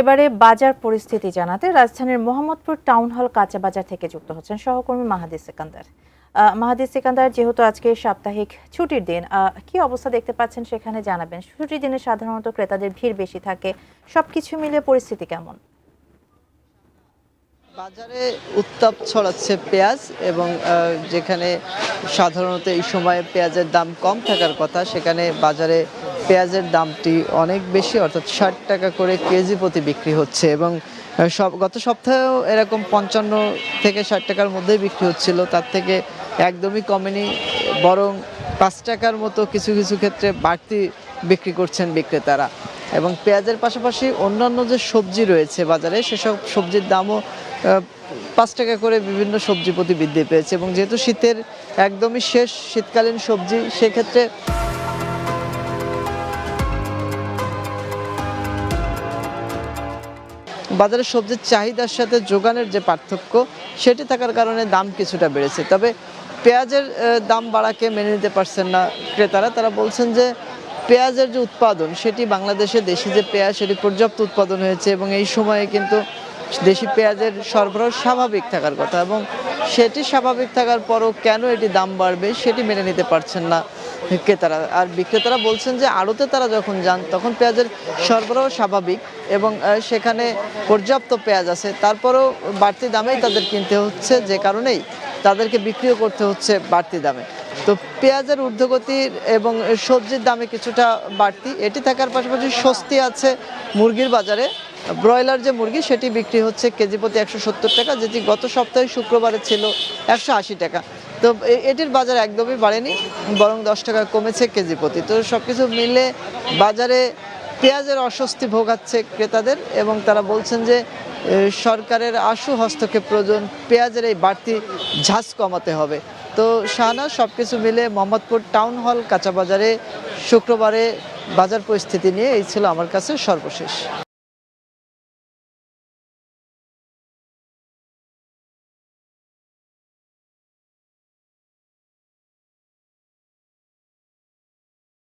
এবারে বাজার পরিস্থিতি জানাতে রাজধানীর মোহাম্মদপুর টাউন হল কাঁচা বাজার থেকে যুক্ত হচ্ছেন সহকর্মী মাহাদি সিকান্দার। মাহাদি সিকান্দার, যেহেতু আজকে সাপ্তাহিক ছুটির দিন, কি অবস্থা দেখতে পাচ্ছেন সেখানে জানাবেন। ছুটির দিনে সাধারণত ক্রেতাদের ভিড় বেশি থাকে, সবকিছু মিলে পরিস্থিতি কেমন? বাজারে উত্তাপ ছড়াচ্ছে পেঁয়াজ এবং যেখানে সাধারণত এই সময়ে পেঁয়াজের দাম কম থাকার কথা, সেখানে বাজারে পেঁয়াজের দামটি অনেক বেশি, অর্থাৎ ৬০ টাকা করে কেজি প্রতি বিক্রি হচ্ছে। এবং গত সপ্তাহেও এরকম ৫৫ থেকে ৬০ টাকার মধ্যেই বিক্রি হচ্ছিল, তার থেকে একদমই কমেনি, বরং ৫ টাকার মতো কিছু কিছু ক্ষেত্রে বাড়তি বিক্রি করছেন বিক্রেতারা। এবং পেঁয়াজের পাশাপাশি অন্যান্য যে সবজি রয়েছে বাজারে, সেসব সবজির দামও ৫ টাকা করে বিভিন্ন সবজি প্রতি বৃদ্ধি পেয়েছে। এবং যেহেতু শীতের একদমই শেষ, শীতকালীন সবজি, সেক্ষেত্রে বাজারে সবজির চাহিদার সাথে যোগানের যে পার্থক্য, সেটি থাকার কারণে দাম কিছুটা বেড়েছে। তবে পেঁয়াজের দাম বাড়াকে মেনে নিতে পারছেন না ক্রেতারা। তারা বলছেন যে পেঁয়াজের যে উৎপাদন, সেটি বাংলাদেশে দেশি যে পেঁয়াজ, সেটি পর্যাপ্ত উৎপাদন হয়েছে এবং এই সময়ে কিন্তু দেশি পেঁয়াজের সরবরাহ স্বাভাবিক থাকার কথা, এবং সেটি স্বাভাবিক থাকার পরও কেন এটি দাম বাড়বে সেটি মেনে নিতে পারছেন না ক্রেতারা। আর বিক্রেতারা বলছেন যে আড়তে তারা যখন যান তখন পেঁয়াজের সরবরাহ স্বাভাবিক এবং সেখানে পর্যাপ্ত পেঁয়াজ আছে, তারপরেও বাড়তি দামেই তাদের কিনতে হচ্ছে, যে কারণেই তাদেরকে বিক্রিও করতে হচ্ছে বাড়তি দামে। তো পেঁয়াজের ঊর্ধ্বগতির এবং সবজির দামে কিছুটা বাড়তি, এটি থাকার পাশাপাশি স্বস্তি আছে মুরগির বাজারে। ব্রয়লার যে মুরগি, সেটি বিক্রি হচ্ছে কেজি প্রতি ১৭০ টাকা, যেটি গত সপ্তাহে শুক্রবারে ছিল ১৮০ টাকা। তো এটির বাজার একদমই বাড়েনি, বরং ১০ টাকা কমেছে কেজি প্রতি। তো সব কিছু মিলে বাজারে পেঁয়াজের অস্বস্তি ভোগাচ্ছে ক্রেতাদের, এবং তারা বলছেন যে সরকারের আশু হস্তক্ষেপ প্রয়োজন, পেঁয়াজের এই বাড়তি ঝাঁজ কমাতে হবে। তো শাহনাজ, সব কিছু মিলে মোহাম্মদপুর টাউন হল কাঁচা বাজারে শুক্রবারে বাজার পরিস্থিতি নিয়ে এই ছিল আমার কাছে সর্বশেষ।